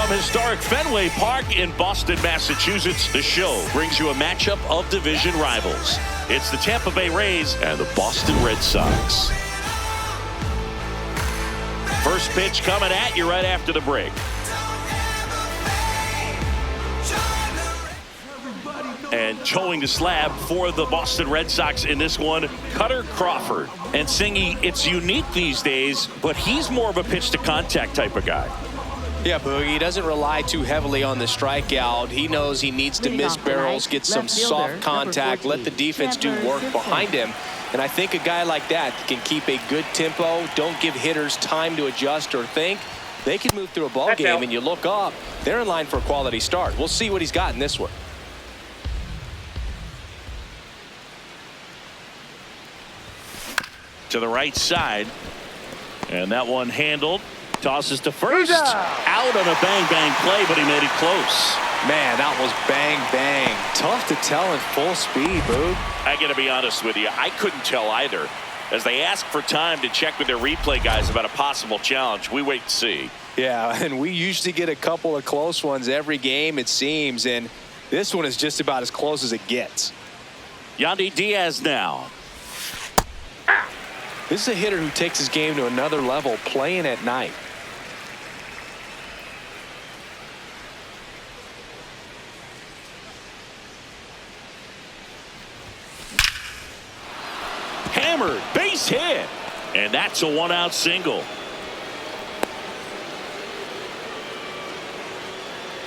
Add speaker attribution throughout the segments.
Speaker 1: From historic Fenway Park in Boston, Massachusetts, the show brings you a matchup of division rivals. It's the Tampa Bay Rays and the Boston Red Sox. First pitch coming at you right after the break. And towing the slab for the Boston Red Sox in this one, Cutter Crawford. And Singy, it's unique these days, but he's more of a pitch to contact type of guy.
Speaker 2: Yeah, Boogie, he doesn't rely too heavily on the strikeout. He knows he needs to miss barrels, get some soft contact, let the defense do work behind him. And I think a guy like that can keep a good tempo, don't give hitters time to adjust or think. They can move through a ball game, and you look up, they're in line for a quality start. We'll see what he's got in this one.
Speaker 1: To the right side, and that one handled. Tosses to first. Out on a bang-bang play, but he made it close.
Speaker 2: Man, that was bang-bang. Tough to tell in full speed, Boog.
Speaker 1: I got to be honest with you, I couldn't tell either. As they ask for time to check with their replay guys about a possible challenge, we wait to see.
Speaker 2: Yeah, and we usually get a couple of close ones every game, it seems, and this one is just about as close as it gets.
Speaker 1: Yandy Diaz now.
Speaker 2: This is a hitter who takes his game to another level, playing at night.
Speaker 1: Hammered, base hit, and that's a one-out single.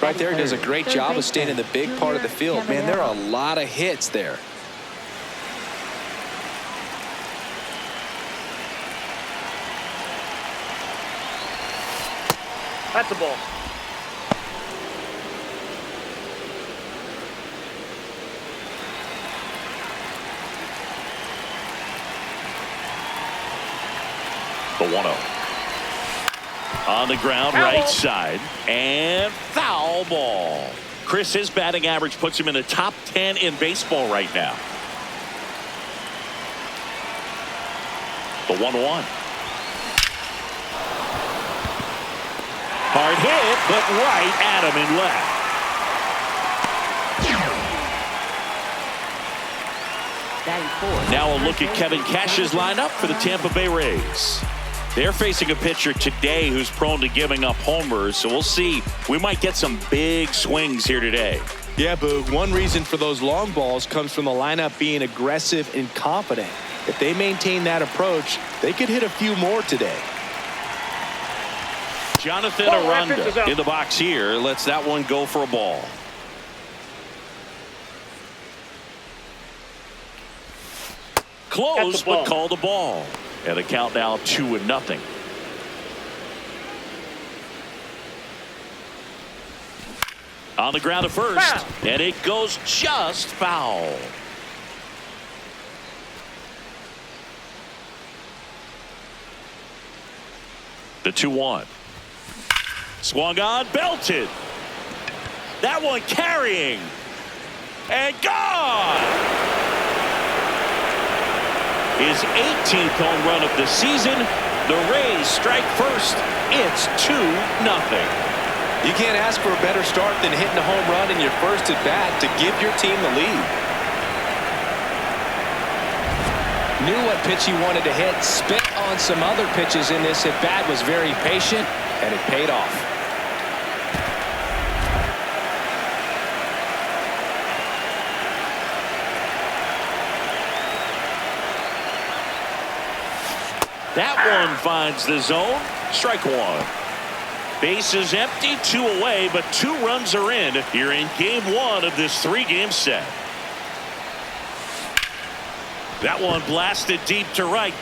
Speaker 2: Right there, does a great job of staying in the big part of the field. Man, there are a lot of hits there.
Speaker 3: That's a ball.
Speaker 1: The 1-0. On the ground, right side, and foul ball. Chris, his batting average puts him in the top 10 in baseball right now. The 1-1. Hard hit, but right at him and left. Now a look at Kevin Cash's lineup for the Tampa Bay Rays. They're facing a pitcher today who's prone to giving up homers, so we'll see. We might get some big swings here today.
Speaker 2: Yeah, Boog, one reason for those long balls comes from the lineup being aggressive and confident. If they maintain that approach, they could hit a few more today.
Speaker 1: Jonathan Aranda in the box here lets that one go for a ball. Close, but called a ball. And a count now 2-0. On the ground at first, and it goes just foul. The 2-1. Swung on, belted. That one carrying. And gone. His 18th home run of the season. The Rays strike first. It's 2-0.
Speaker 2: You can't ask for a better start than hitting a home run in your first at bat to give your team the lead. Knew what pitch he wanted to hit. Spit on some other pitches in this at bat. Was very patient, and it paid off.
Speaker 1: That one finds the zone. Strike one. Bases empty, 2 away, but 2 runs are in here in game 1 of this 3-game set. That one blasted deep to right.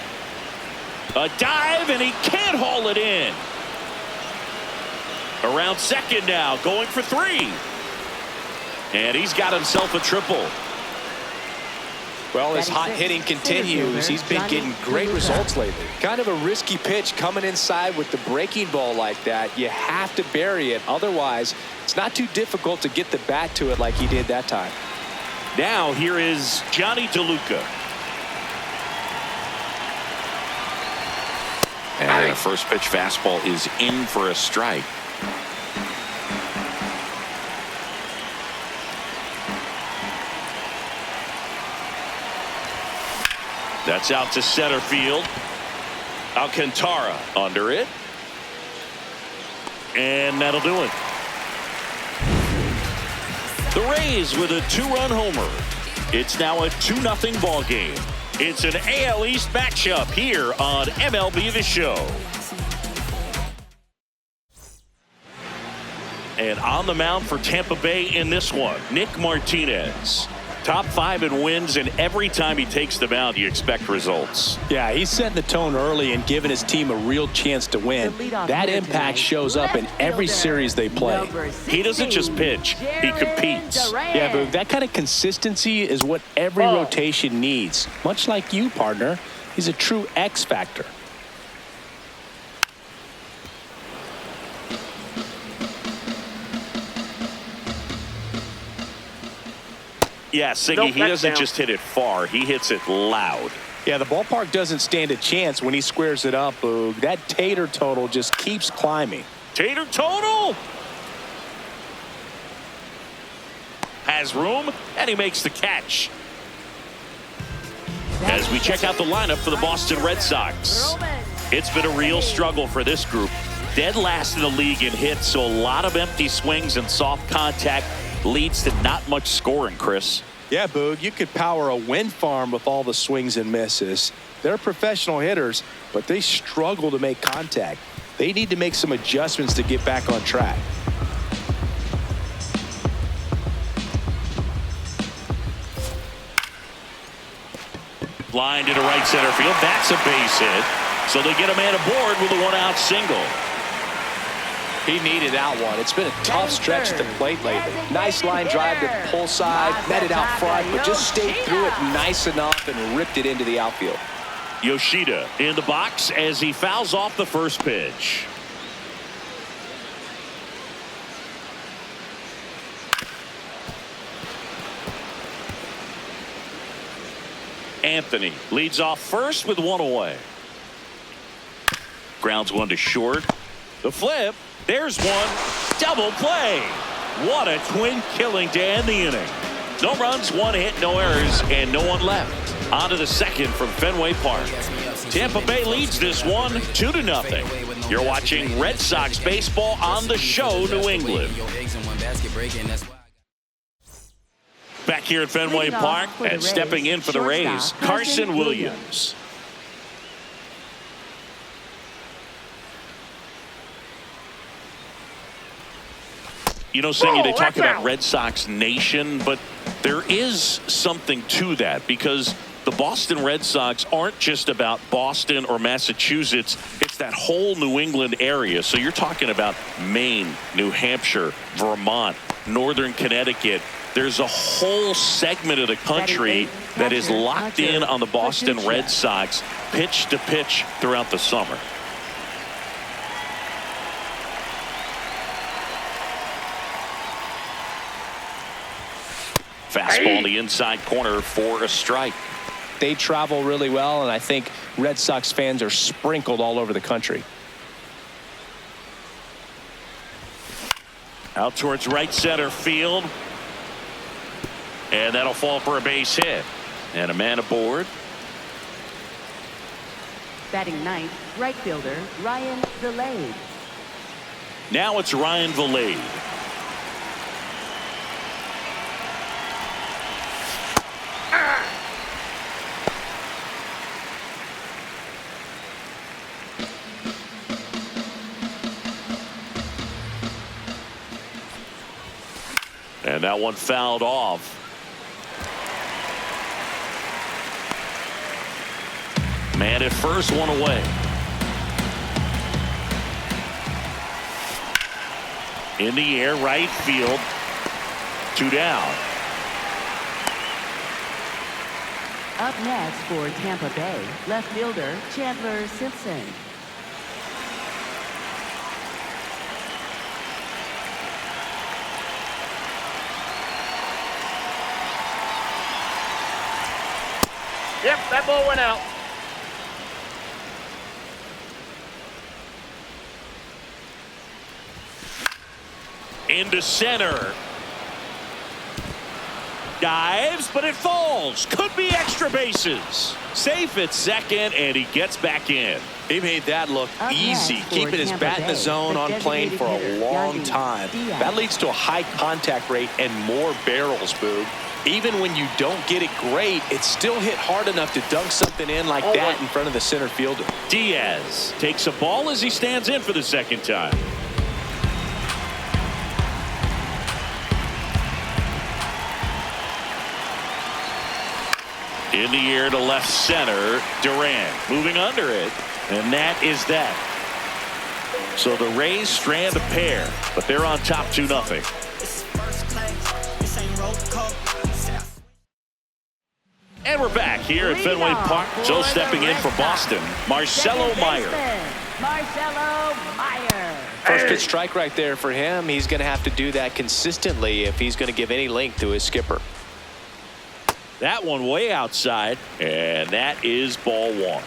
Speaker 1: A dive, and he can't haul it in. Around second now, going for 3. And he's got himself a triple.
Speaker 2: Well, his hot hitting continues. He's been getting great results lately. Kind of a risky pitch coming inside with the breaking ball like that. You have to bury it. Otherwise, it's not too difficult to get the bat to it like he did that time.
Speaker 1: Now here is Johnny DeLuca. And a first pitch fastball is in for a strike. That's out to center field. Alcantara under it. And that'll do it. The Rays with a 2-run homer. It's now a 2-0 ball game. It's an AL East matchup here on MLB The Show. And on the mound for Tampa Bay in this one, Nick Martinez. Top 5 in wins, and every time he takes the mound, you expect results.
Speaker 2: Yeah, he's setting the tone early and giving his team a real chance to win. That impact shows up in every series they play.
Speaker 1: He doesn't just pitch, he competes.
Speaker 2: Yeah, but that kind of consistency is what every rotation needs. Much like you, partner. He's a true X factor.
Speaker 1: Yeah, Siggy, he doesn't just hit it far. He hits it loud.
Speaker 2: Yeah, the ballpark doesn't stand a chance when he squares it up, Boog. That Tater total just keeps climbing.
Speaker 1: Tater total! Has room, and he makes the catch. As we check out the lineup for the Boston Red Sox. It's been a real struggle for this group. Dead last in the league in hits, so a lot of empty swings and soft contact leads to not much scoring, Chris.
Speaker 2: Yeah, Boog, you could power a wind farm with all the swings and misses. They're professional hitters, but they struggle to make contact. They need to make some adjustments to get back on track.
Speaker 1: Line into right center field. That's a base hit. So they get a man aboard with a one-out single.
Speaker 2: He needed that one. It's been a tough stretch at the plate lately. Nice line drive to the pull side, met it out front, but just stayed through it nice enough and ripped it into the outfield.
Speaker 1: Yoshida in the box as he fouls off the first pitch. Anthony leads off first with one away. Grounds one to short. The flip. There's one. Double play. What a twin killing to end the inning. No runs, one hit, no errors, and no one left. On to the second from Fenway Park. Tampa Bay leads this one 2-0. You're watching Red Sox baseball on the show, New England. Back here at Fenway Park and stepping in for the Rays, Carson Williams. You know, Siggy, they talk about Red Sox Nation, but there is something to that because the Boston Red Sox aren't just about Boston or Massachusetts. It's that whole New England area. So you're talking about Maine, New Hampshire, Vermont, Northern Connecticut. There's a whole segment of the country that is locked in on the Boston Red Sox pitch to pitch throughout the summer. Fastball in the inside corner for a strike.
Speaker 2: They travel really well, and I think Red Sox fans are sprinkled all over the country.
Speaker 1: Out towards right center field. And that'll fall for a base hit. And a man aboard.
Speaker 3: Batting ninth, right fielder Ryan Vilade.
Speaker 1: Now it's Ryan Vilade. And that one fouled off. Man at first, one away. In the air, right field. 2 down.
Speaker 3: Up next for Tampa Bay, left fielder Chandler Simpson.
Speaker 4: Yep, that ball went out.
Speaker 1: Into center. Dives, but it falls. Could be extra bases. Safe at second, and he gets back in.
Speaker 2: He made that look easy, keeping his bat in the zone on plane for a long time. That leads to a high contact rate and more barrels, Boog. Even when you don't get it great, it's still hit hard enough to dunk something in like that in front of the center fielder.
Speaker 1: Diaz takes a ball as he stands in for the second time. In the air to left center, Duran moving under it, and that is that. So the Rays strand a pair, but they're on top 2-0. And we're back here at Fenway Park. So stepping in for Boston, Marcelo Meyer.
Speaker 2: First pitch strike right there for him. He's going to have to do that consistently if he's going to give any length to his skipper.
Speaker 1: That one way outside, and that is ball one.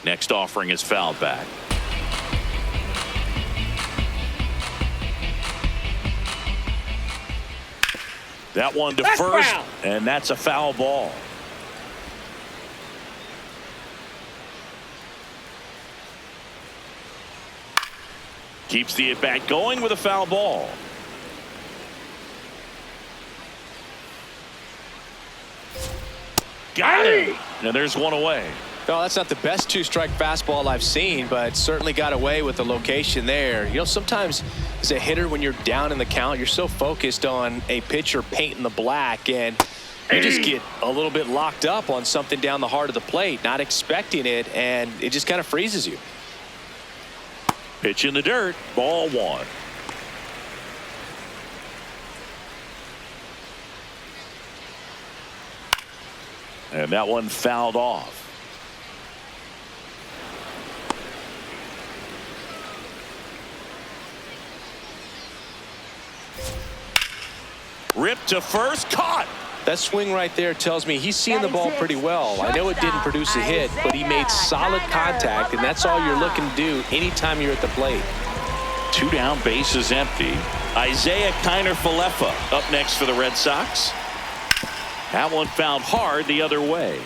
Speaker 1: Next offering is fouled back. That one to first, foul. And that's a foul ball. Keeps the at-bat going with a foul ball. Got it. And there's one away.
Speaker 2: No, that's not the best two-strike fastball I've seen, but certainly got away with the location there. You know, sometimes as a hitter, when you're down in the count, you're so focused on a pitcher painting the black, and you just get a little bit locked up on something down the heart of the plate, not expecting it, and it just kind of freezes you.
Speaker 1: Pitch in the dirt, ball one. And that one fouled off. Ripped to first, caught.
Speaker 2: That swing right there tells me he's seeing the ball pretty well. I know it didn't produce a hit, but he made solid contact, and that's all you're looking to do anytime you're at the plate.
Speaker 1: 2 down, bases empty. Isaiah Kiner-Falefa up next for the Red Sox. That one fouled hard the other way.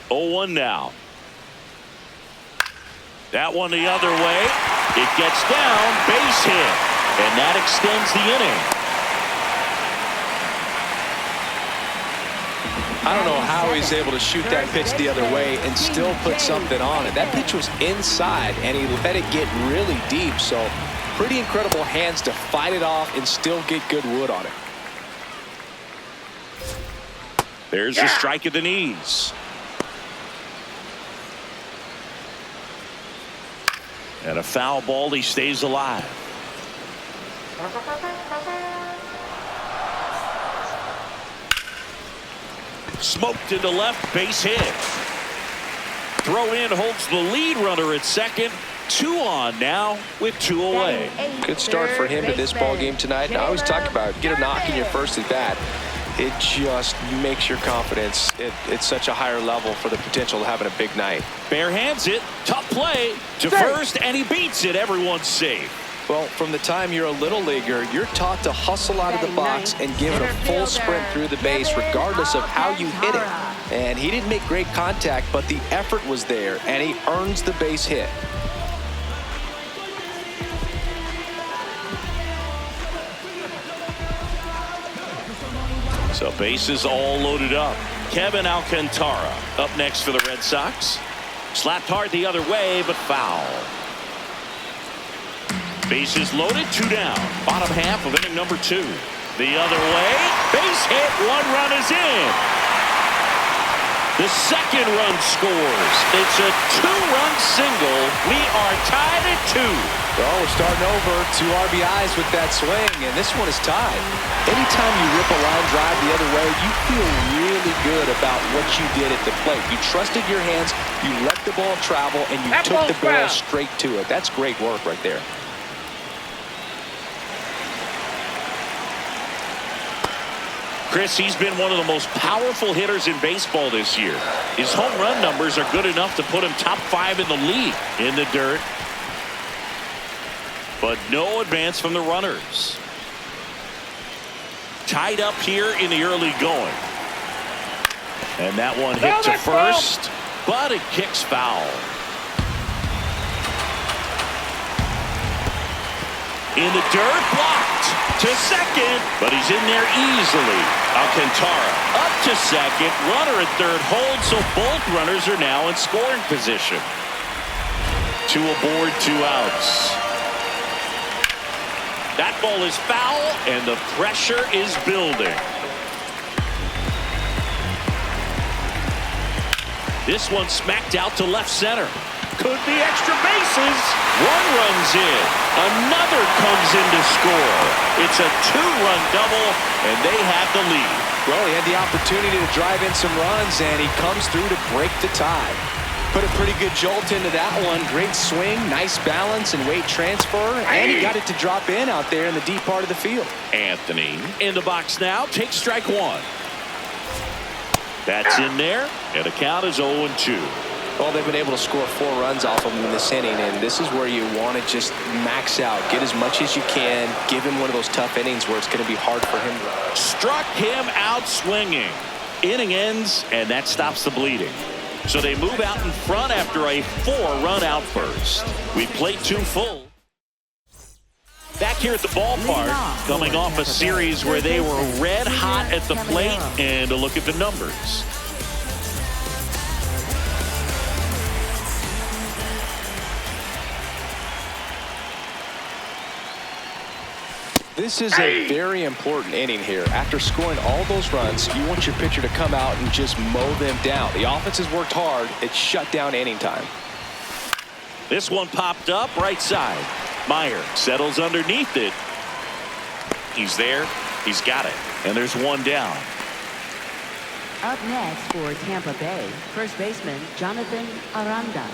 Speaker 1: 0-1 now. That one the other way. It gets down, base hit. And that extends the inning.
Speaker 2: I don't know how he's able to shoot that pitch the other way and still put something on it. That pitch was inside, and he let it get really deep. So pretty incredible hands to fight it off and still get good wood on it.
Speaker 1: There's the strike at the knees. And a foul ball, he stays alive. Smoked into left, base hit. Throw in holds the lead runner at second. 2 on now with 2 away.
Speaker 2: Good start for him to this ball game tonight. I always talk about get a knock in your first at bat. It just makes your confidence at such a higher level for the potential of having a big night.
Speaker 1: Bare hands it, tough play to first, and he beats it. Everyone's safe.
Speaker 2: Well, from the time you're a little leaguer, you're taught to hustle out of the box and give it a full sprint through the base regardless of how you hit it. And he didn't make great contact, but the effort was there, and he earns the base hit.
Speaker 1: So bases all loaded up. Kevin Alcantara up next for the Red Sox. Slapped hard the other way, but foul. Bases loaded, 2 down. Bottom half of inning number 2. The other way, base hit, 1 run is in. The second run scores. It's a 2-run single. We are tied at 2.
Speaker 2: Well, we're starting over 2 RBIs with that swing, and this one is tied. Anytime you rip a line drive the other way, you feel really good about what you did at the plate. You trusted your hands, you let the ball travel, and you took the barrel straight to it. That's great work right there.
Speaker 1: Chris, he's been one of the most powerful hitters in baseball this year. His home run numbers are good enough to put him top 5 in the league. In the dirt. But no advance from the runners. Tied up here in the early going. And that one hit to first, but it kicks foul. In the dirt, blocked to second, but he's in there easily. Alcantara up to second, runner at third holds, so both runners are now in scoring position. 2 aboard, 2 outs. That ball is foul, and the pressure is building. This one smacked out to left center. Could be extra bases. One runs in. Another comes in to score. It's a 2-run double, and they have the lead.
Speaker 2: Well, he had the opportunity to drive in some runs, and he comes through to break the tie. Put a pretty good jolt into that one. Great swing, nice balance and weight transfer, and he got it to drop in out there in the deep part of the field.
Speaker 1: Anthony in the box now. Takes strike 1. That's in there, and the count is 0-2.
Speaker 2: Well, they've been able to score 4 runs off of him in this inning, and this is where you want to just max out. Get as much as you can. Give him one of those tough innings where it's going to be hard for him to...
Speaker 1: Struck him out swinging. Inning ends, and that stops the bleeding. So they move out in front after a 4-run outburst. We played 2 full. Back here at the ballpark, coming off a series where they were red hot at the plate, and a look at the numbers.
Speaker 2: This is a very important inning here. After scoring all those runs, you want your pitcher to come out and just mow them down. The offense has worked hard. It's shut down inning time.
Speaker 1: This one popped up right side. Meyer settles underneath it. He's there. He's got it. And there's 1 down.
Speaker 3: Up next for Tampa Bay, first baseman Jonathan Aranda.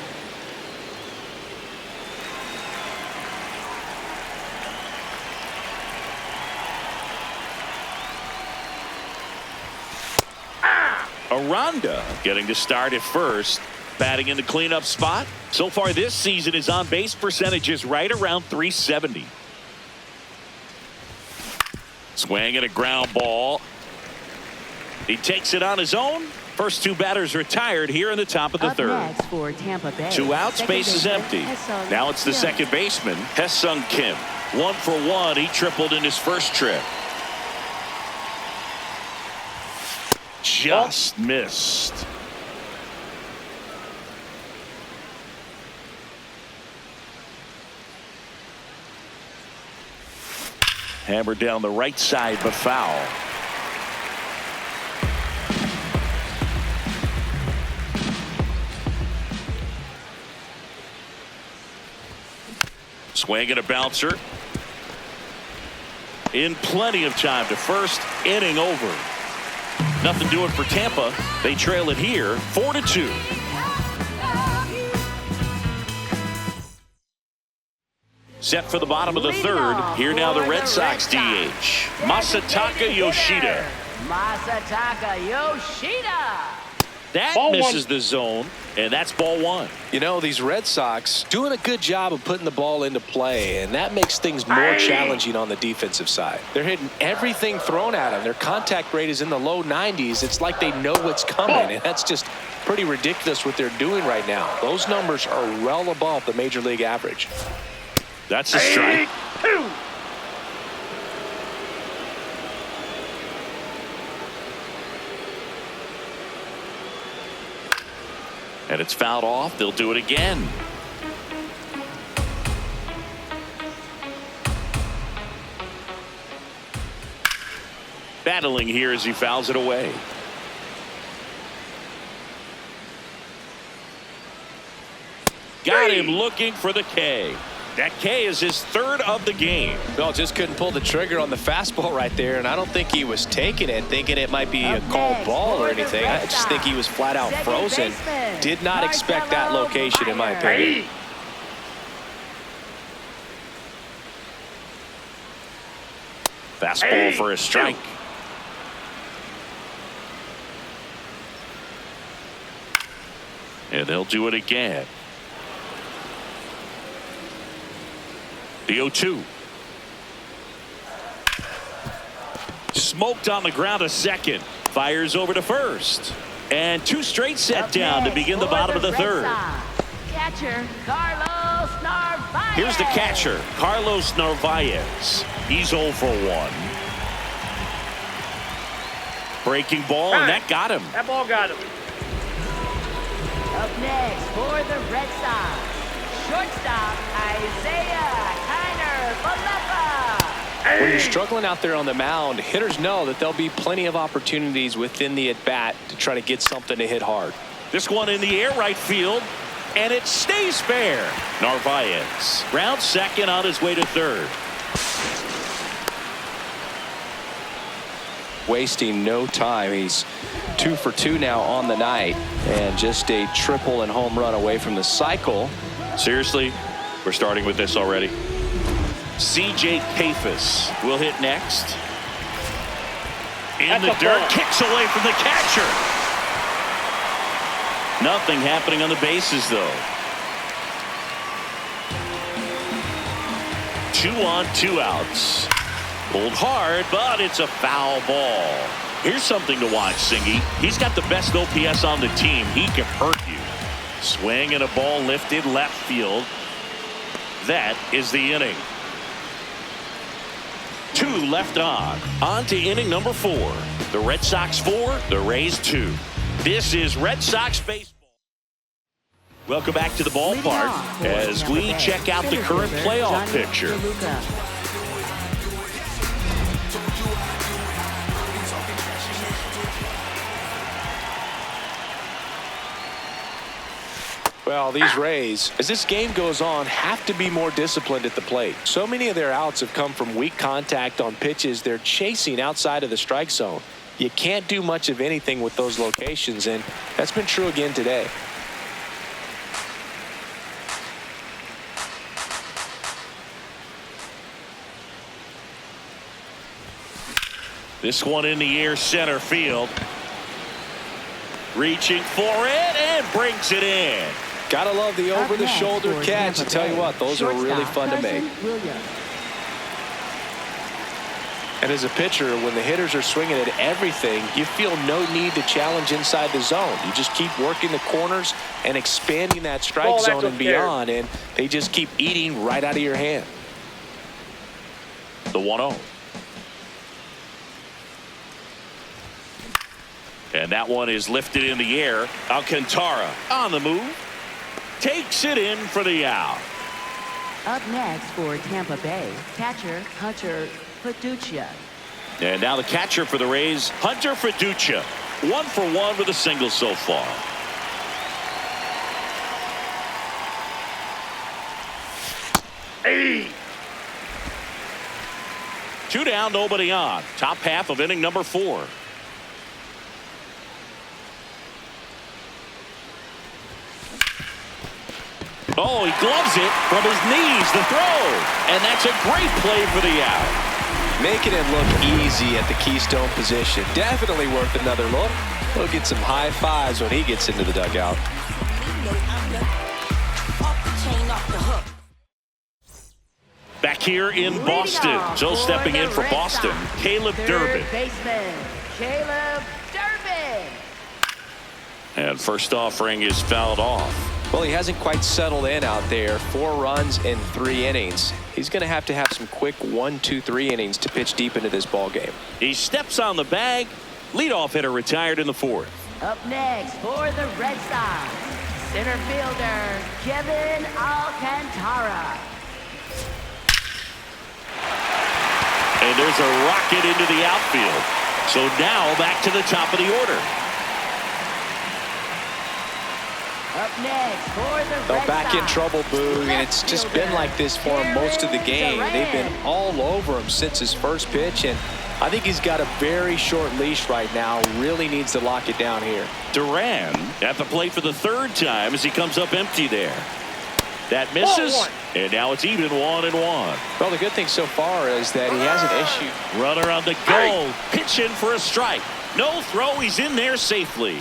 Speaker 1: Aranda getting to start at first, batting in the cleanup spot. So far this season, his on-base percentage is right around .370. Swinging a ground ball. He takes it on his own. First 2 batters retired here in the top of the third.
Speaker 3: Next for Tampa Bay,
Speaker 1: 2 outs, base is empty. Now it's the second baseman, Hesung Kim. 1 for 1. He tripled in his first trip. Just missed. Hammered down the right side, but foul. Swing and a bouncer. In plenty of time to first. Inning over. Nothing doing for Tampa. They trail it here 4-2. Set for the bottom of the third. Here now the Red Sox DH. Masataka Yoshida.
Speaker 3: Masataka Yoshida.
Speaker 1: That misses the zone, and that's ball 1.
Speaker 2: You know, these Red Sox doing a good job of putting the ball into play, and that makes things more challenging on the defensive side. They're hitting everything thrown at them. Their contact rate is in the low 90s. It's like they know what's coming, and that's just pretty ridiculous what they're doing right now. Those numbers are well above the major league average.
Speaker 1: That's a strike.
Speaker 4: 2.
Speaker 1: And it's fouled off. They'll do it again. Battling here as he fouls it away. Got him looking for the K. That K is his 3rd of the game.
Speaker 2: Well, just couldn't pull the trigger on the fastball right there, and I don't think he was taking it, thinking it might be a called ball or anything. I just think he was flat out frozen. Did not expect that location, in my opinion.
Speaker 1: Fastball for a strike. And they'll do it again. The 0-2. Smoked on the ground a second. Fires over to first. And 2 straight set down to begin the bottom of the third.
Speaker 3: Catcher, Carlos Narvaez.
Speaker 1: Here's the catcher, Carlos Narvaez. He's 0 for 1. Breaking ball, and that got him.
Speaker 4: That ball got him.
Speaker 3: Up next for the Red Sox, shortstop Isaiah Kiner-Falefa.
Speaker 2: When you're struggling out there on the mound, hitters know that there'll be plenty of opportunities within the at-bat to try to get something to hit hard.
Speaker 1: This one in the air right field, and it stays fair. Narvaez rounds second on his way to third.
Speaker 2: Wasting no time. He's 2 for 2 now on the night, and just a triple and home run away from the cycle.
Speaker 1: Seriously, we're starting with this already. C.J. Kafis will hit next. In the dirt, kicks away from the catcher. Nothing happening on the bases, though. 2 on, 2 outs. Pulled hard, but it's a foul ball. Here's something to watch, Singy. He's got the best OPS on the team. He can hurt you. Swing and a ball lifted left field. That is the inning. 2 left on. On to inning number 4. The Red Sox 4, the Rays 2. This is Red Sox baseball. Welcome back to the ballpark as we check out the current playoff picture.
Speaker 2: Well, these Rays, as this game goes on, have to be more disciplined at the plate. So many of their outs have come from weak contact on pitches they're chasing outside of the strike zone. You can't do much of anything with those locations, and that's been true again today.
Speaker 1: This one in the air, center field. Reaching for it and brings it in.
Speaker 2: Gotta love the over-the-shoulder catch. I tell you what, those are really fun to make. And as a pitcher, when the hitters are swinging at everything, you feel no need to challenge inside the zone. You just keep working the corners and expanding that strike zone and beyond, and they just keep eating right out of your hand.
Speaker 1: The 1-0. And that one is lifted in the air. Alcantara on the move. Takes it in for the out.
Speaker 3: Up next for Tampa Bay, catcher Hunter Fiducia.
Speaker 1: And now the catcher for the Rays, Hunter Fiducia. 1 for 1 with a single so far.
Speaker 4: Hey.
Speaker 1: 2 down, nobody on. Top half of inning number 4. Oh, he gloves it from his knees, the throw. And that's a great play for the out.
Speaker 2: Making it look easy at the keystone position. Definitely worth another look. He'll get some high fives when he gets into the dugout.
Speaker 1: Back here in Boston. So stepping in for Boston, Caleb Durbin.
Speaker 3: Baseman, Caleb Durbin.
Speaker 1: And first offering is fouled off.
Speaker 2: Well, he hasn't quite settled in out there. 4 runs in 3 innings. He's going to have some quick 1, 2, 3 innings to pitch deep into this ball game.
Speaker 1: He steps on the bag. Leadoff hitter retired in the 4th.
Speaker 3: Up next for the Red Sox, center fielder Kevin Alcantara.
Speaker 1: And there's a rocket into the outfield. So now back to the top of the order.
Speaker 3: Up next for the Red
Speaker 2: Back
Speaker 3: Sox,
Speaker 2: in trouble, Boog, and it's just been like this for him most of the game. They've been all over him since his first pitch, and I think he's got a very short leash right now. Really needs to lock it down here.
Speaker 1: Duran at the plate for the 3rd time as he comes up empty there. That misses, and now it's even 1-1.
Speaker 2: Well, the good thing so far is that he hasn't issued.
Speaker 1: Runner on the go, pitch in for a strike. No throw, he's in there safely.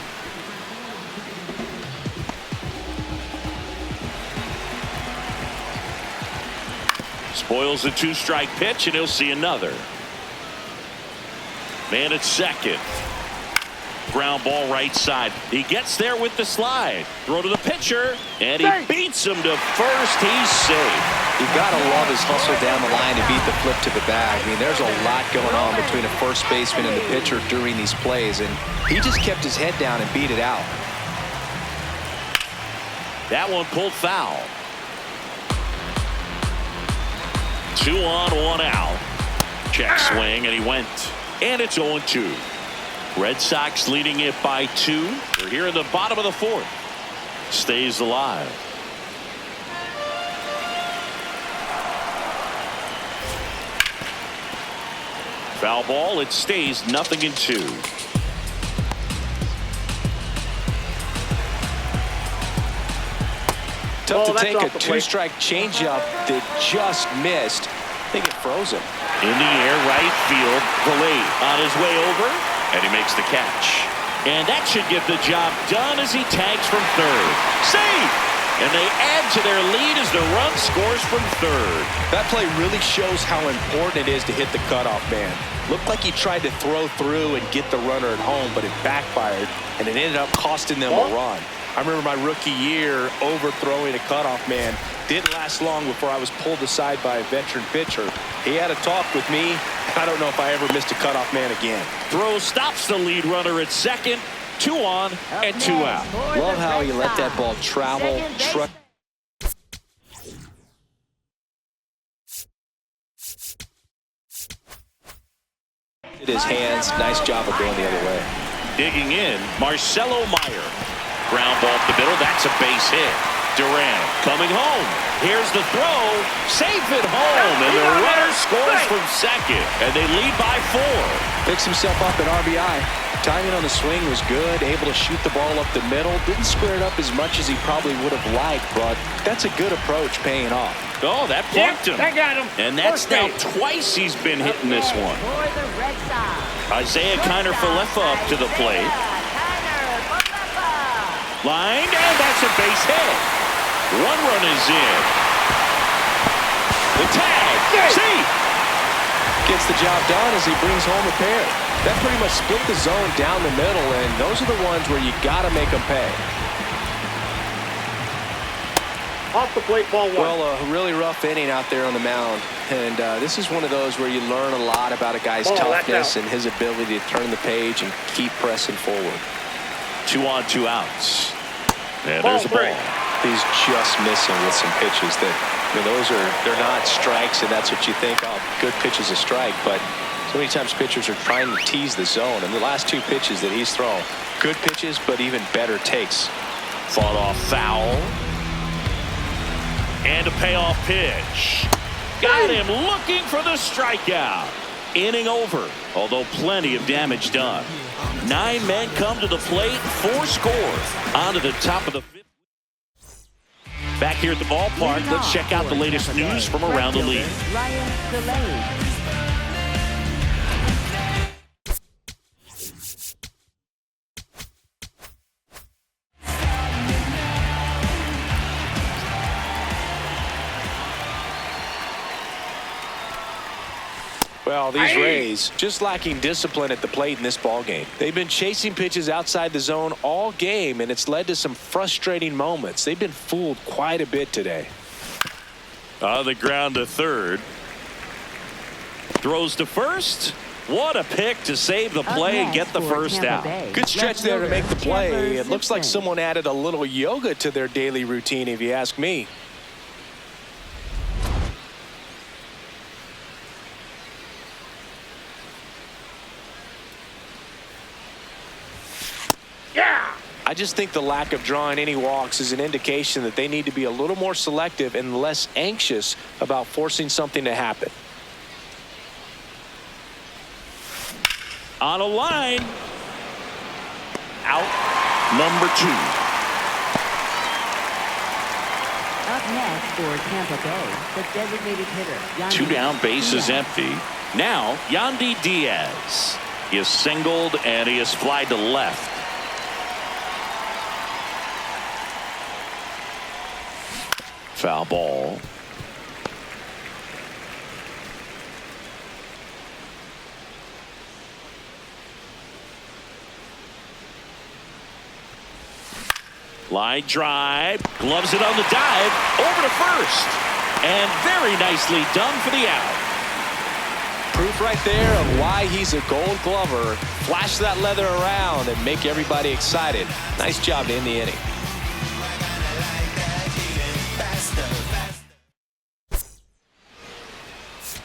Speaker 1: Spoils the 2-strike pitch, and he'll see another. Man at second. Ground ball right side. He gets there with the slide. Throw to the pitcher, and he beats him to first. He's safe.
Speaker 2: You gotta love his hustle down the line to beat the flip to the bag. I mean, there's a lot going on between a first baseman and the pitcher during these plays, and he just kept his head down and beat it out.
Speaker 1: That one pulled foul. 2 on, 1 out. Check swing, and he went. And it's 0-2. Red Sox leading it by 2. We're here in the bottom of the 4th. Stays alive. Foul ball. It stays 0-2.
Speaker 2: Tough to take a 2-strike changeup that just missed. I think it froze him.
Speaker 1: In the air, right field. Delayed on his way over, and he makes the catch. And that should get the job done as he tags from third. Save! And they add to their lead as the run scores from third.
Speaker 2: That play really shows how important it is to hit the cutoff man. Looked like he tried to throw through and get the runner at home, but it backfired, and it ended up costing them a run. I remember my rookie year overthrowing a cutoff man. Didn't last long before I was pulled aside by a veteran pitcher. He had a talk with me. I don't know if I ever missed a cutoff man again.
Speaker 1: Throw stops the lead runner at second. 2 on and 2 out.
Speaker 2: Love how he let that ball travel. His hands. Nice job of going the other way.
Speaker 1: Digging in, Marcelo Meyer. Ground ball up the middle. That's a base hit. Durant coming home. Here's the throw. Safe at home. And the runner scores from second. And they lead by 4.
Speaker 2: Picks himself up at RBI. Timing on the swing was good. Able to shoot the ball up the middle. Didn't square it up as much as he probably would have liked, but that's a good approach paying off.
Speaker 1: Oh, that plucked him.
Speaker 4: I got him.
Speaker 1: And that's now twice he's been hitting this one. Isaiah Kiner-Falefa up to the plate. Line, and that's a base hit. 1 run is in. The tag. See.
Speaker 2: Gets the job done as he brings home a pair. That pretty much split the zone down the middle, and those are the ones where you got to make them pay.
Speaker 4: Off the plate, ball 1.
Speaker 2: Well, a really rough inning out there on the mound, and this is one of those where you learn a lot about a guy's toughness and his ability to turn the page and keep pressing forward.
Speaker 1: 2 on, 2 outs. Yeah, there's a ball.
Speaker 2: He's just missing with some pitches that, I mean, they're not strikes, and that's what you think, oh, good pitch is a strike, but so many times pitchers are trying to tease the zone, and the last 2 pitches that he's thrown, good pitches, but even better takes.
Speaker 1: Fought off foul. And a payoff pitch. Got him looking for the strikeout. Inning over, although plenty of damage done. 9 men come to the plate, 4 score. On to the top of the 5th. Back here at the ballpark, let's check out the latest news from around the league.
Speaker 2: Well, these Rays just lacking discipline at the plate in this ballgame. They've been chasing pitches outside the zone all game, and it's led to some frustrating moments. They've been fooled quite a bit today.
Speaker 1: On the ground to third. Throws to first. What a pick to save the play and get the first out.
Speaker 2: Good stretch there to make the play. It looks like someone added a little yoga to their daily routine, if you ask me. I just think the lack of drawing any walks is an indication that they need to be a little more selective and less anxious about forcing something to happen.
Speaker 1: On a line. Out number 2.
Speaker 3: Up next for Tampa Bay, the designated hitter.
Speaker 1: 2 down, bases empty. Now, Yandy Diaz. He is singled and he is flied to left. Foul ball. Line drive. Gloves it on the dive. Over to first. And very nicely done for the out.
Speaker 2: Proof right there of why he's a Gold Glover. Flash that leather around and make everybody excited. Nice job to end the inning.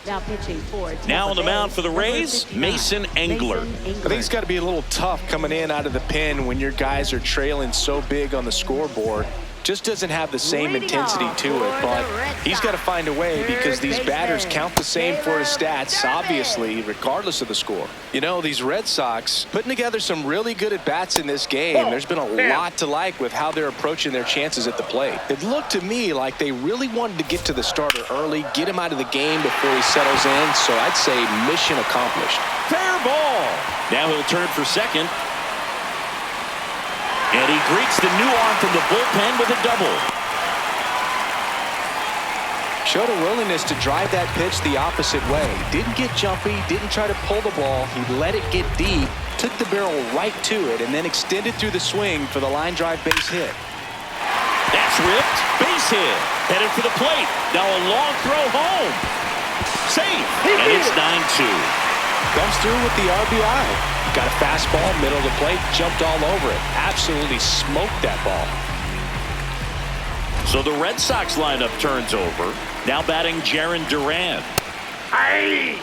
Speaker 3: Now pitching for Tampa
Speaker 1: Now on the
Speaker 3: Bay,
Speaker 1: mound for the Rays, Mason Engler.
Speaker 2: I think it's got to be a little tough coming in out of the pen when your guys are trailing so big on the scoreboard. Just doesn't have the same intensity to it, but he's got to find a way because these batters count the same for his stats, obviously, regardless of the score. You know, these Red Sox putting together some really good at-bats in this game. There's been a lot to like with how they're approaching their chances at the plate. It looked to me like they really wanted to get to the starter early, get him out of the game before he settles in, so I'd say mission accomplished.
Speaker 1: Fair ball. Now he'll turn for second. And he greets the new arm from the bullpen with a double.
Speaker 2: Showed a willingness to drive that pitch the opposite way. Didn't get jumpy, didn't try to pull the ball. He let it get deep, took the barrel right to it, and then extended through the swing for the line drive base hit.
Speaker 1: That's ripped. Base hit. Headed for the plate. Now a long throw home. Safe. And it's 9-2.
Speaker 2: Comes through with the RBI. Got a fastball, middle of the plate, jumped all over it. Absolutely smoked that ball.
Speaker 1: So the Red Sox lineup turns over. Now batting Jarren Duran.
Speaker 4: Aye.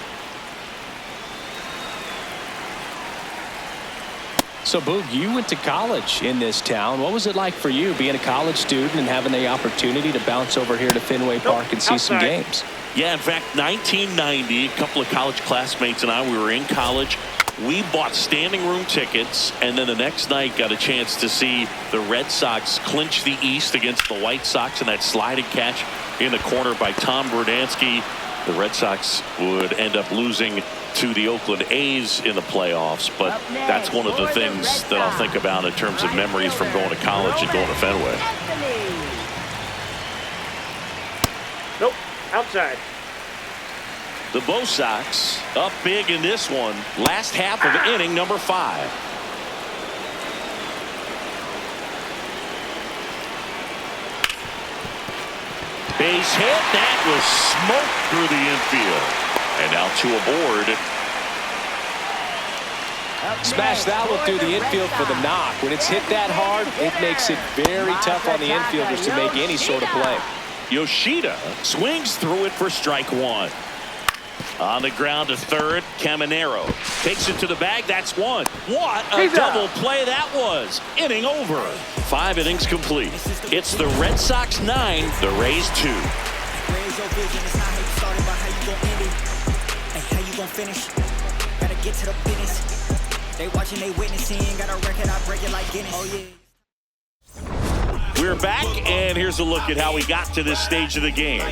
Speaker 2: So, Boog, you went to college in this town. What was it like for you being a college student and having the opportunity to bounce over here to Fenway Park and see some games?
Speaker 1: Yeah, in fact, 1990, a couple of college classmates and I, we were in college. We bought standing room tickets, and then the next night got a chance to see the Red Sox clinch the East against the White Sox in that sliding catch in the corner by Tom Berdansky. The Red Sox would end up losing to the Oakland A's in the playoffs, but that's one of the things that I'll think about in terms of memories from going to college and going to Fenway.
Speaker 4: Nope. Outside.
Speaker 1: The BOS Sox up big in this one. Last half of inning number 5. Base hit. That was smoked through the infield. And now 2 aboard.
Speaker 2: Smash that one through the infield for the knock. When it's hit that hard, it makes it very tough on the infielders to make any sort of play.
Speaker 1: Yoshida swings through it for strike 1. On the ground to third, Caminero takes it to the bag. That's 1. What a double play that was. Inning over. 5 innings complete. It's the Red Sox 9, the Rays 2.
Speaker 5: Raise your vision. It's not how you started, but how you gon' end it. And how you gon' finish. Gotta get to the business. They watching, they witnessing. Got a record, I break it like Guinness. Oh yeah.
Speaker 1: We're back, and here's a look at how we got to this stage of the game.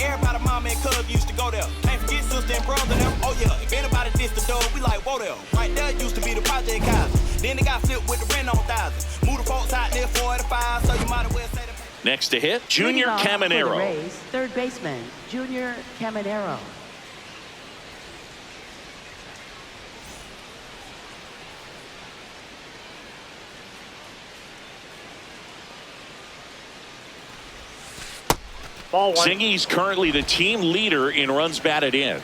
Speaker 6: Everybody, mama and cuz used to go there. Can't forget sister and brother them. Oh yeah, if anybody dissed the door, we like, whoa there. Right there used to be the project house. Then they got flipped with the rent on thousands. Move the folks out there 45, so you might as well say the.
Speaker 1: Next to hit, Junior Caminero.
Speaker 3: For the Rays, third baseman, Junior Caminero.
Speaker 4: Ball 1.
Speaker 1: Singy's currently the team leader in runs batted in.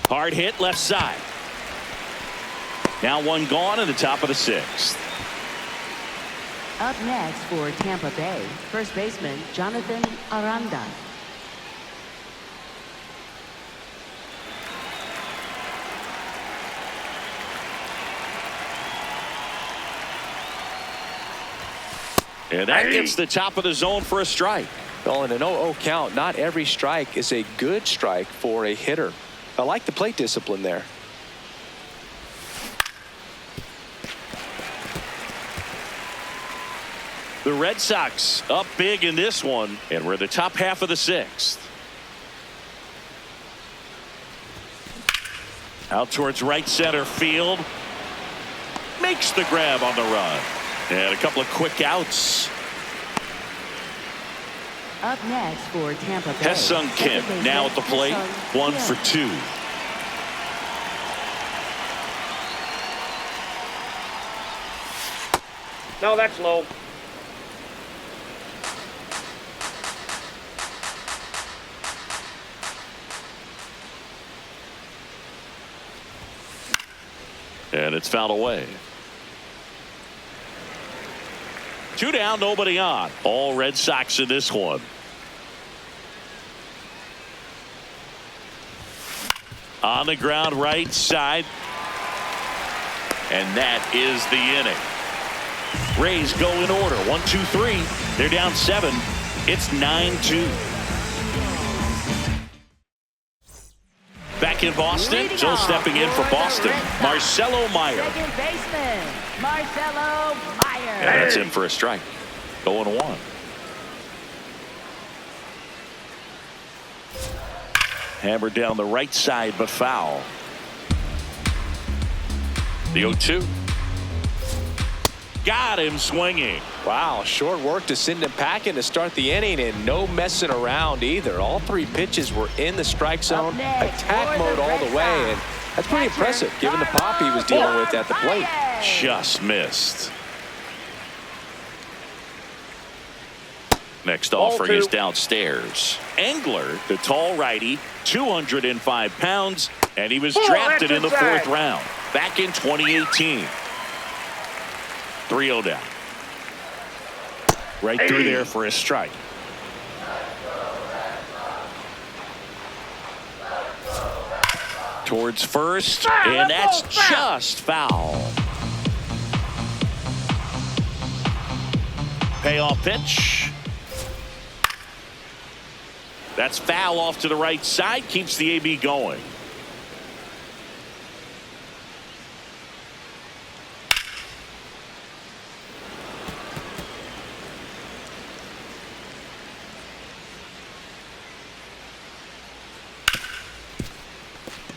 Speaker 1: Hard hit left side. Now 1 gone in the top of the 6th.
Speaker 3: Up next for Tampa Bay, first baseman, Jonathan Aranda.
Speaker 1: And that gets the top of the zone for a strike.
Speaker 2: Well, in an 0-0 count, not every strike is a good strike for a hitter. I like the plate discipline there.
Speaker 1: The Red Sox up big in this one, and we're in the top half of the 6th. Out towards right center field. makes the grab on the run. And a couple of quick outs.
Speaker 3: Up next for Tampa Bay.
Speaker 1: Hesung Kim now at the plate. 1 for 2.
Speaker 4: No, that's low.
Speaker 1: And it's fouled away. 2 down, nobody on. All Red Sox in this one. On the ground, right side. And that is the inning. Rays go in order. 1, 2, 3. They're down 7. It's 9-2. Back in Boston, Joe stepping in for Boston. Marcelo Meyer.
Speaker 3: Second baseman, Marcelo Meyer.
Speaker 1: And that's in for a strike. 0-1. Hammered down the right side, but foul. The 0-2. Got him swinging.
Speaker 2: Wow, short work to send him packing to start the inning, and no messing around either. All 3 pitches were in the strike zone, attack mode all the way, and that's pretty impressive given the pop he was dealing with at the plate.
Speaker 1: Just missed. Next offering is downstairs. Engler, the tall righty, 205 pounds, and he was drafted in the 4th round back in 2018. 3-0 down. Right through there for a strike. Towards first, and that's just foul. Payoff pitch. That's foul off to the right side. Keeps the AB going.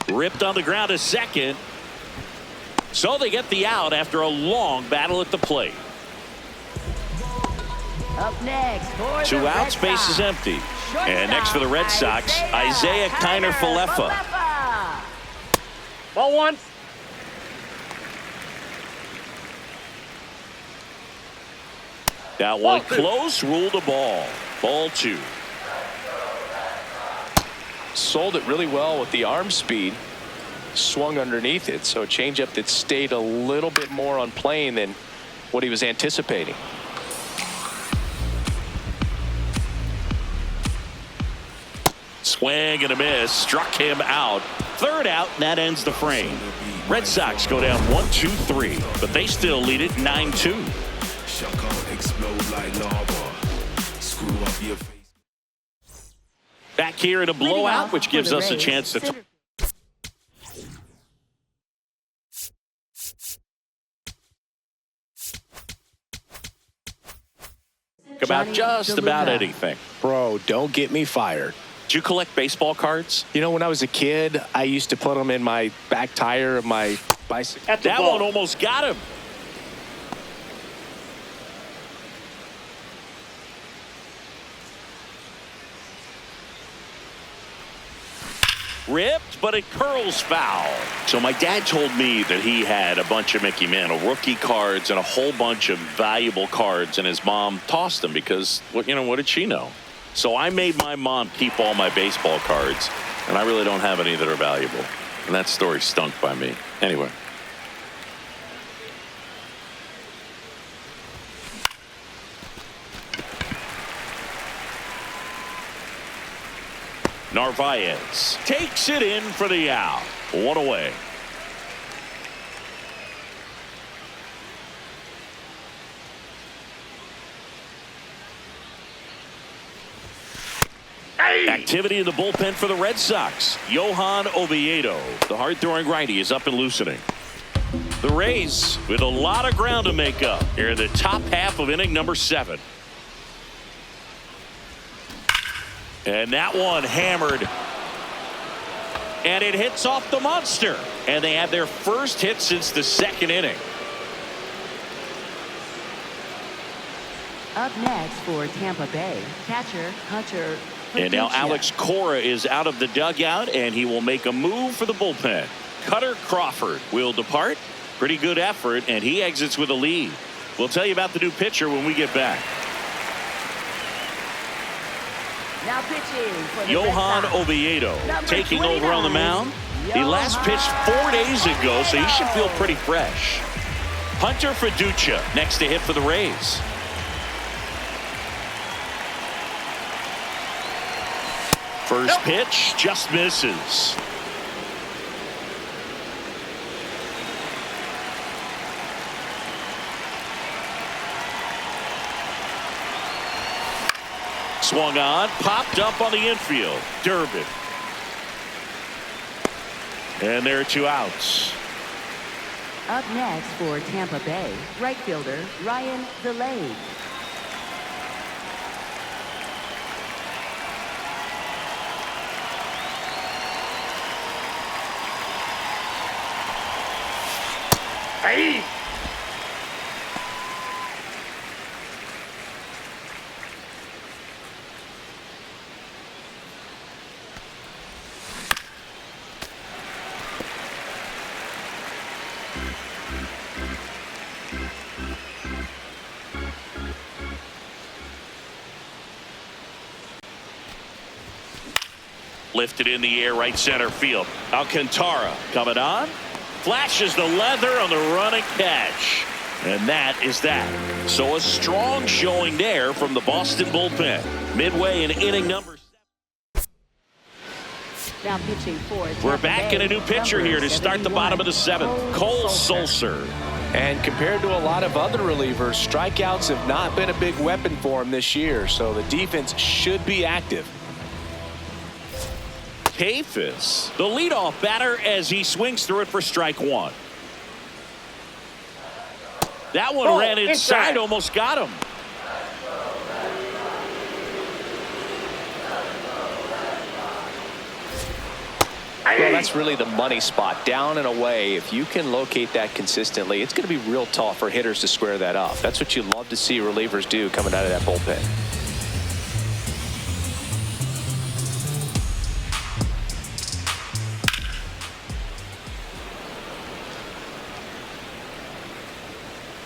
Speaker 1: Ripped on the ground to second. So they get the out after a long battle at the plate.
Speaker 3: Up next for
Speaker 1: 2 outs, base is empty. And next for the Red Sox, Isaiah Kiner-Falefa.
Speaker 4: Ball 1.
Speaker 1: That one close, ruled a ball. Ball 2.
Speaker 2: Sold it really well with the arm speed. Swung underneath it, so a changeup that stayed a little bit more on plane than what he was anticipating.
Speaker 1: Swing and a miss. Struck him out. 3rd out, and that ends the frame. Red Sox go down 1, 2, 3, but they still lead it 9-2. Back here in a blowout, which gives us a chance to talk about just about anything.
Speaker 2: Bro, don't get me fired.
Speaker 1: Did you collect baseball cards?
Speaker 2: You know, when I was a kid, I used to put them in my back tire of my bicycle.
Speaker 1: That one almost got him. Ripped, but it curls foul. So my dad told me that he had a bunch of Mickey Mantle rookie cards and a whole bunch of valuable cards, and his mom tossed them because, what did she know? So I made my mom keep all my baseball cards, and I really don't have any that are valuable. And that story stunk by me. Anyway. Narvaez takes it in for the out. 1 away. Activity in the bullpen for the Red Sox. Johan Oviedo, the hard-throwing righty, is up and loosening. The Rays with a lot of ground to make up here in the top half of inning number 7. And that one hammered. And it hits off the monster. And they have their first hit since the 2nd inning.
Speaker 3: Up next for Tampa Bay, catcher Hunter.
Speaker 1: And now Alex Cora is out of the dugout, and he will make a move for the bullpen. Cutter Crawford will depart. Pretty good effort, and he exits with a lead. We'll tell you about the new pitcher when we get back.
Speaker 3: Now pitching for the
Speaker 1: Johan
Speaker 3: Red Sox,
Speaker 1: Oviedo
Speaker 3: number
Speaker 1: taking
Speaker 3: 29,
Speaker 1: over on the mound. He last pitched 4 days ago, so he should feel pretty fresh. Hunter Fiducia next to hit for the Rays. First pitch just misses. Swung on, popped up on the infield. Durbin. And there are 2 outs.
Speaker 3: Up next for Tampa Bay, right fielder Ryan Delayed.
Speaker 4: Hey!
Speaker 1: Lifted in the air, right center field. Alcantara coming on. Flashes the leather on the running catch. And that is that. So a strong showing there from the Boston bullpen. Midway in inning number 7.
Speaker 3: Now pitching for Tampa
Speaker 1: We're back
Speaker 3: Bay,
Speaker 1: in a new pitcher here to start the bottom of the 7th. Cole Sulser.
Speaker 2: And compared to a lot of other relievers, strikeouts have not been a big weapon for him this year. So the defense should be active.
Speaker 1: Kafis, the leadoff batter, as he swings through it for strike 1. That one ran inside, almost got him.
Speaker 2: Well, that's really the money spot, down and away. If you can locate that consistently, it's going to be real tough for hitters to square that up. That's what you love to see relievers do coming out of that bullpen.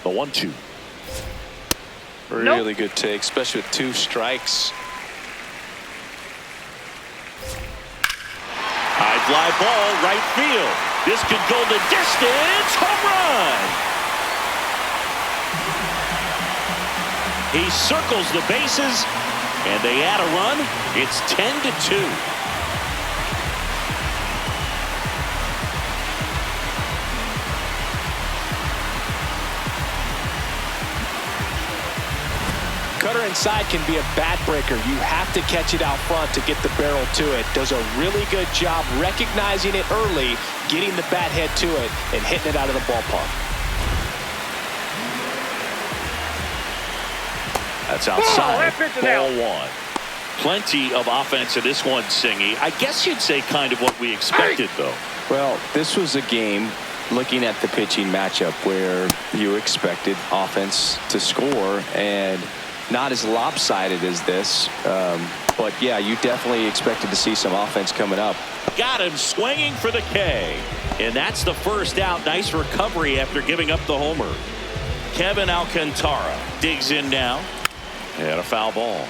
Speaker 1: The 1-2.
Speaker 2: Really good take, especially with 2 strikes.
Speaker 1: High fly ball, right field. This could go the distance. Home run. He circles the bases, and they add a run. It's 10-2.
Speaker 2: Cutter inside can be a bat breaker. You have to catch it out front to get the barrel to it. Does a really good job recognizing it early, getting the bat head to it, and hitting it out of the ballpark.
Speaker 1: That's outside. Ball
Speaker 4: out.
Speaker 1: 1. Plenty of offense in this one, Singy. I guess you'd say kind of what we expected, though.
Speaker 2: Well, this was a game, looking at the pitching matchup, where you expected offense to score, and not as lopsided as this, but yeah, you definitely expected to see some offense coming up.
Speaker 1: Got him swinging for the K, and that's the first out. Nice recovery after giving up the homer. Kevin Alcantara digs in now, and a foul ball.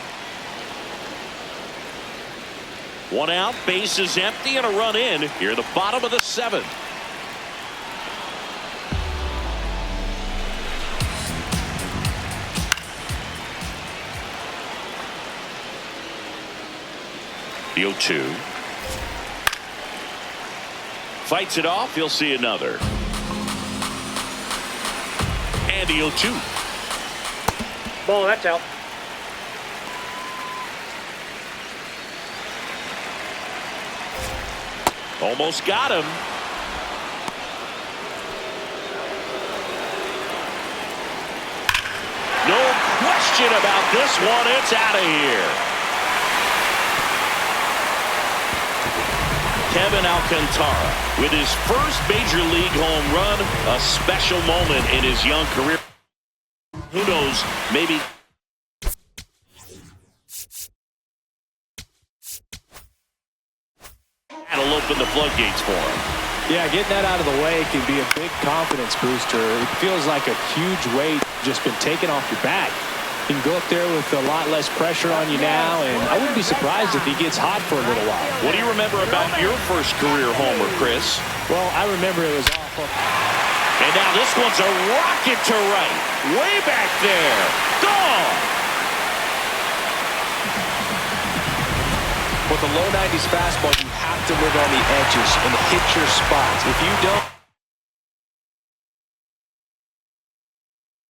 Speaker 1: 1 out, bases empty, and a run in here at the bottom of the 7th. The 0-2. Fights it off. He'll see another. And the 0-2.
Speaker 4: Ball, that's out.
Speaker 1: Almost got him. No question about this one. It's out of here. Kevin Alcantara with his first major league home run, a special moment in his young career. Who knows, maybe open the floodgates for him.
Speaker 2: Yeah, getting that out of the way can be a big confidence booster. It feels like a huge weight just been taken off your back. You can go up there with a lot less pressure on you now, and I wouldn't be surprised if he gets hot for a little while.
Speaker 1: What do you remember about your first career homer, Chris?
Speaker 2: Well, I remember it was awful.
Speaker 1: And now this one's a rocket to right. Way back there. Gone.
Speaker 2: With a low 90s fastball, you have to live on the edges and hit your spots. If you don't,